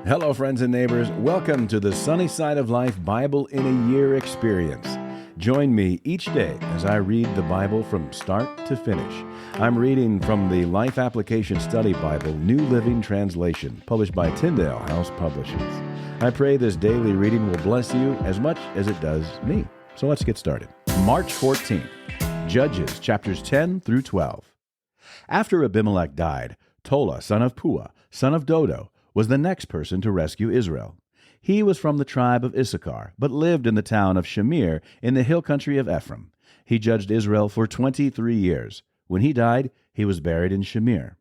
Hello, friends and neighbors. Welcome to the Sunny Side of Life Bible in a Year experience. Join me each day as I read the Bible from start to finish. I'm reading from the Life Application Study Bible, New Living Translation, published by Tyndale House Publishers. I pray this daily reading will bless you as much as it does me. So let's get started. March 14th, Judges, chapters 10 through 12. After Abimelech died, Tola, son of Puah, son of Dodo, was the next person to rescue Israel. He was from the tribe of Issachar, but lived in the town of Shamir in the hill country of Ephraim. He judged Israel for 23 years. When he died, he was buried in Shamir.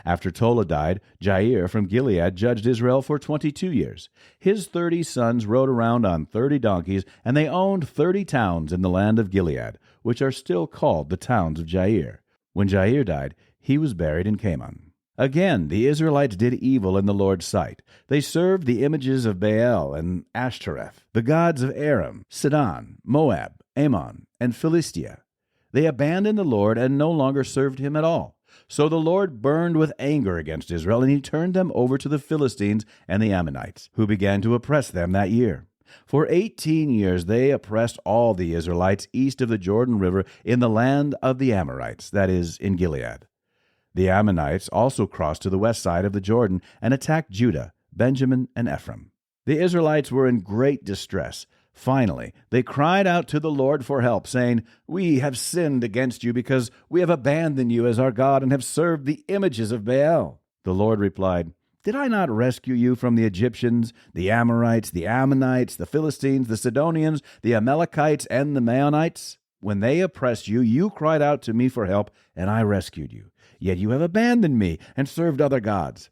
After Tola died, Jair from Gilead judged Israel for 22 years. His 30 sons rode around on 30 donkeys, and they owned 30 towns in the land of Gilead, which are still called the towns of Jair. When Jair died, he was buried in Kamon. Again, the Israelites did evil in the Lord's sight. They served the images of Baal and Ashtoreth, the gods of Aram, Sidon, Moab, Ammon, and Philistia. They abandoned the Lord and no longer served him at all. So the Lord burned with anger against Israel, and he turned them over to the Philistines and the Ammonites, who began to oppress them that year. For 18 years they oppressed all the Israelites east of the Jordan River in the land of the Amorites, that is, in Gilead. The Ammonites also crossed to the west side of the Jordan and attacked Judah, Benjamin, and Ephraim. The Israelites were in great distress. Finally, they cried out to the Lord for help, saying, "We have sinned against you because we have abandoned you as our God and have served the images of Baal." The Lord replied, "Did I not rescue you from the Egyptians, the Amorites, the Ammonites, the Philistines, the Sidonians, the Amalekites, and the Maonites? When they oppressed you, you cried out to me for help, and I rescued you. Yet you have abandoned me and served other gods.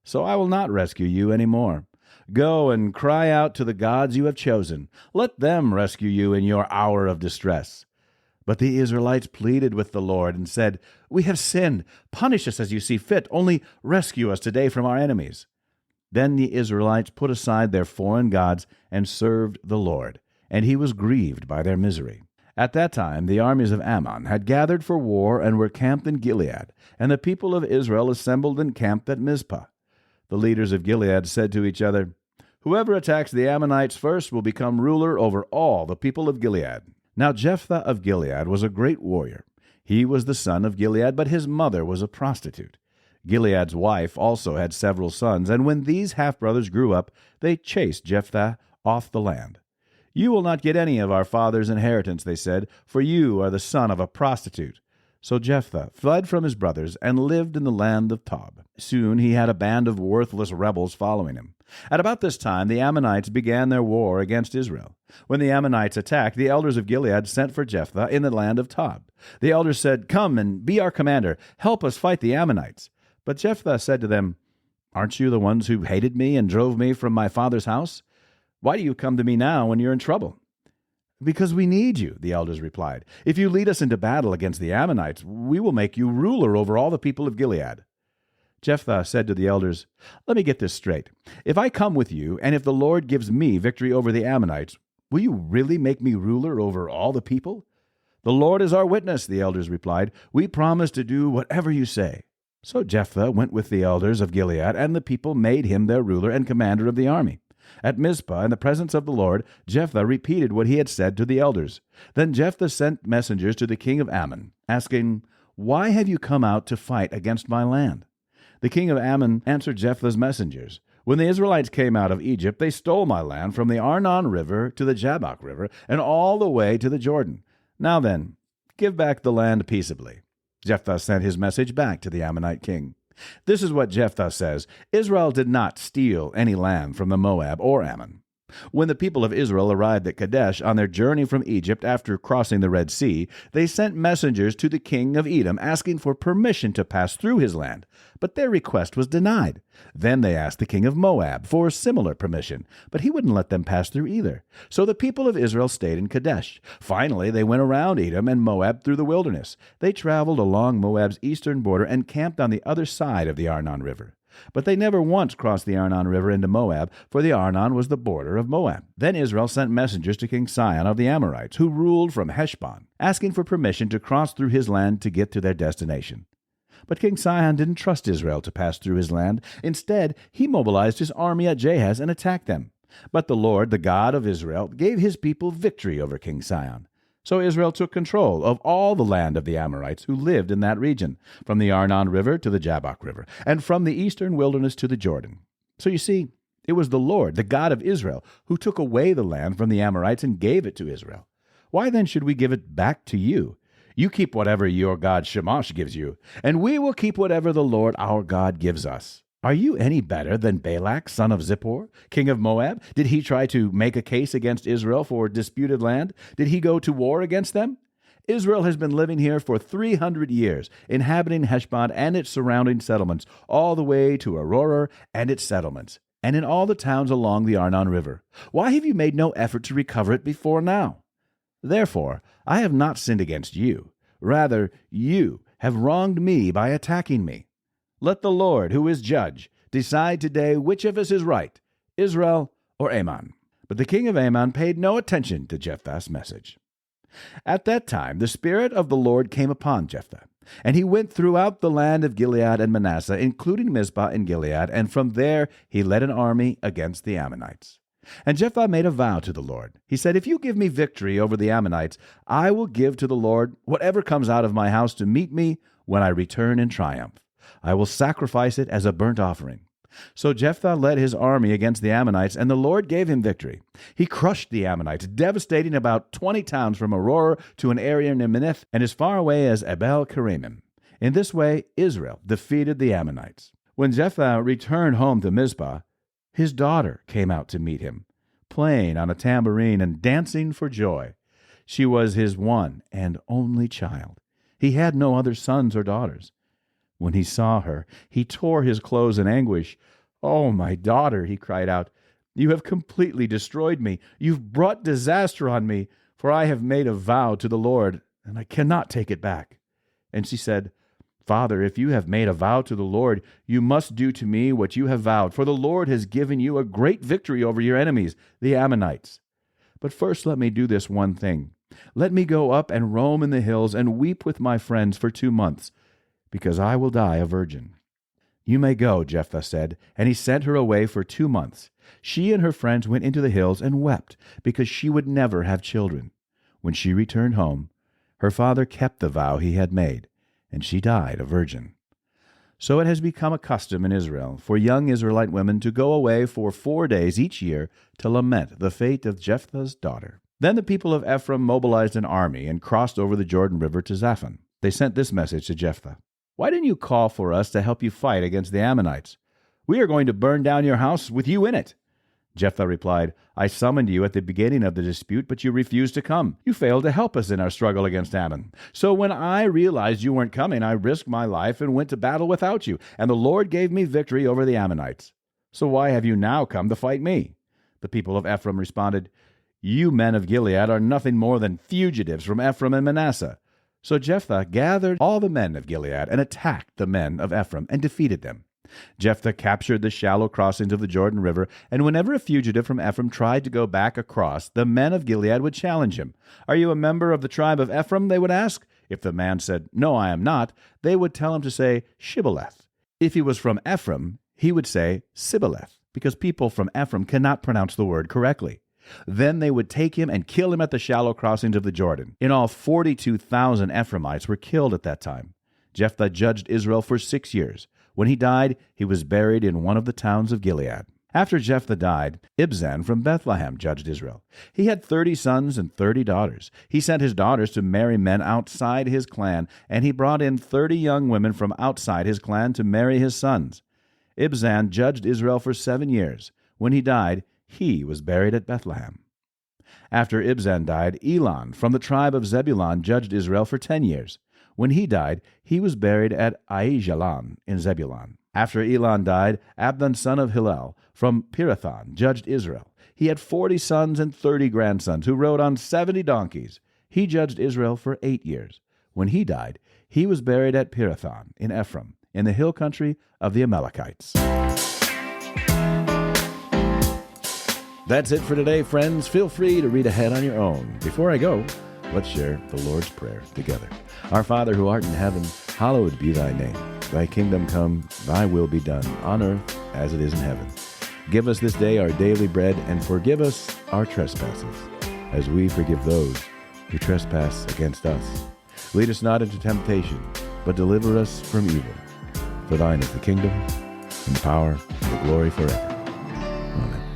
So I will not rescue you any more. Go and cry out to the gods you have chosen. Let them rescue you in your hour of distress." But the Israelites pleaded with the Lord and said, "We have sinned. Punish us as you see fit. Only rescue us today from our enemies." Then the Israelites put aside their foreign gods and served the Lord, and he was grieved by their misery. At that time the armies of Ammon had gathered for war and were camped in Gilead, and the people of Israel assembled and camped at Mizpah. The leaders of Gilead said to each other, "Whoever attacks the Ammonites first will become ruler over all the people of Gilead." Now Jephthah of Gilead was a great warrior. He was the son of Gilead, but his mother was a prostitute. Gilead's wife also had several sons, and when these half-brothers grew up, they chased Jephthah off the land. "You will not get any of our father's inheritance," they said, "for you are the son of a prostitute." So Jephthah fled from his brothers and lived in the land of Tob. Soon he had a band of worthless rebels following him. At about this time the Ammonites began their war against Israel. When the Ammonites attacked, the elders of Gilead sent for Jephthah in the land of Tob. The elders said, "Come and be our commander. Help us fight the Ammonites." But Jephthah said to them, "Aren't you the ones who hated me and drove me from my father's house? Why do you come to me now when you're in trouble?" "Because we need you," the elders replied. "If you lead us into battle against the Ammonites, we will make you ruler over all the people of Gilead." Jephthah said to the elders, "Let me get this straight. If I come with you, and if the Lord gives me victory over the Ammonites, will you really make me ruler over all the people?" "The Lord is our witness," the elders replied. "We promise to do whatever you say." So Jephthah went with the elders of Gilead, and the people made him their ruler and commander of the army. At Mizpah, in the presence of the Lord, Jephthah repeated what he had said to the elders. Then Jephthah sent messengers to the king of Ammon, asking, "Why have you come out to fight against my land?" The king of Ammon answered Jephthah's messengers, "When the Israelites came out of Egypt, they stole my land from the Arnon River to the Jabbok River, and all the way to the Jordan. Now then, give back the land peaceably." Jephthah sent his message back to the Ammonite king. This is what Jephthah says: "Israel did not steal any land from the Moab or Ammon. When the people of Israel arrived at Kadesh on their journey from Egypt after crossing the Red Sea, they sent messengers to the king of Edom asking for permission to pass through his land, but their request was denied. Then they asked the king of Moab for similar permission, but he wouldn't let them pass through either. So the people of Israel stayed in Kadesh. Finally, they went around Edom and Moab through the wilderness. They traveled along Moab's eastern border and camped on the other side of the Arnon River. But they never once crossed the Arnon River into Moab, for the Arnon was the border of Moab. Then Israel sent messengers to King Sihon of the Amorites, who ruled from Heshbon, asking for permission to cross through his land to get to their destination. But King Sihon didn't trust Israel to pass through his land. Instead, he mobilized his army at Jahaz and attacked them. But the Lord, the God of Israel, gave his people victory over King Sihon. So Israel took control of all the land of the Amorites who lived in that region, from the Arnon River to the Jabbok River, and from the eastern wilderness to the Jordan. So you see, it was the Lord, the God of Israel, who took away the land from the Amorites and gave it to Israel. Why then should we give it back to you? You keep whatever your god Shamash gives you, and we will keep whatever the Lord our God gives us. Are you any better than Balak, son of Zippor, king of Moab? Did he try to make a case against Israel for disputed land? Did he go to war against them? Israel has been living here for 300 years, inhabiting Heshbon and its surrounding settlements, all the way to Aroer and its settlements, and in all the towns along the Arnon River. Why have you made no effort to recover it before now? Therefore, I have not sinned against you. Rather, you have wronged me by attacking me. Let the Lord, who is judge, decide today which of us is right, Israel or Ammon. But the king of Ammon paid no attention to Jephthah's message. At that time the Spirit of the Lord came upon Jephthah, and he went throughout the land of Gilead and Manasseh, including Mizpah in Gilead, and from there he led an army against the Ammonites. And Jephthah made a vow to the Lord. He said, "If you give me victory over the Ammonites, I will give to the Lord whatever comes out of my house to meet me when I return in triumph. I will sacrifice it as a burnt offering." So Jephthah led his army against the Ammonites, and the Lord gave him victory. He crushed the Ammonites, devastating about 20 towns from Aroer to an area near Minnith and as far away as Abel-Keramim. In this way, Israel defeated the Ammonites. When Jephthah returned home to Mizpah, his daughter came out to meet him, playing on a tambourine and dancing for joy. She was his one and only child. He had no other sons or daughters. When he saw her, he tore his clothes in anguish. "Oh, my daughter," he cried out, "you have completely destroyed me. You've brought disaster on me, for I have made a vow to the Lord, and I cannot take it back." And she said, "Father, if you have made a vow to the Lord, you must do to me what you have vowed, for the Lord has given you a great victory over your enemies, the Ammonites. But first let me do this one thing. Let me go up and roam in the hills and weep with my friends for 2 months, because I will die a virgin." "You may go," Jephthah said, and he sent her away for 2 months. She and her friends went into the hills and wept, because she would never have children. When she returned home, her father kept the vow he had made, and she died a virgin. So it has become a custom in Israel for young Israelite women to go away for 4 days each year to lament the fate of Jephthah's daughter. Then the people of Ephraim mobilized an army and crossed over the Jordan River to Zaphon. They sent this message to Jephthah: "Why didn't you call for us to help you fight against the Ammonites? We are going to burn down your house with you in it." Jephthah replied, "I summoned you at the beginning of the dispute, but you refused to come. You failed to help us in our struggle against Ammon. So when I realized you weren't coming, I risked my life and went to battle without you, and the Lord gave me victory over the Ammonites. So why have you now come to fight me?" The people of Ephraim responded, "You men of Gilead are nothing more than fugitives from Ephraim and Manasseh." So Jephthah gathered all the men of Gilead and attacked the men of Ephraim and defeated them. Jephthah captured the shallow crossings of the Jordan River, and whenever a fugitive from Ephraim tried to go back across, the men of Gilead would challenge him. "Are you a member of the tribe of Ephraim?" they would ask. If the man said, "No, I am not," they would tell him to say Shibboleth. If he was from Ephraim, he would say Sibboleth, because people from Ephraim cannot pronounce the word correctly. Then they would take him and kill him at the shallow crossings of the Jordan. In all, 42,000 Ephraimites were killed at that time. Jephthah judged Israel for 6 years. When he died, he was buried in one of the towns of Gilead. After Jephthah died, Ibzan from Bethlehem judged Israel. He had 30 sons and 30 daughters. He sent his daughters to marry men outside his clan, and he brought in 30 young women from outside his clan to marry his sons. Ibzan judged Israel for 7 years. When he died, he was buried at Bethlehem. After Ibzan died, Elon from the tribe of Zebulun judged Israel for 10 years. When he died, he was buried at Aijalon in Zebulun. After Elon died, Abdon son of Hillel from Pirathon judged Israel. He had 40 sons and 30 grandsons who rode on 70 donkeys. He judged Israel for 8 years. When he died, he was buried at Pirathon in Ephraim, in the hill country of the Amalekites. That's it for today, friends. Feel free to read ahead on your own. Before I go, let's share the Lord's Prayer together. Our Father who art in heaven, hallowed be thy name. Thy kingdom come, thy will be done, on earth as it is in heaven. Give us this day our daily bread, and forgive us our trespasses, as we forgive those who trespass against us. Lead us not into temptation, but deliver us from evil. For thine is the kingdom, and the power, and the glory forever. Amen.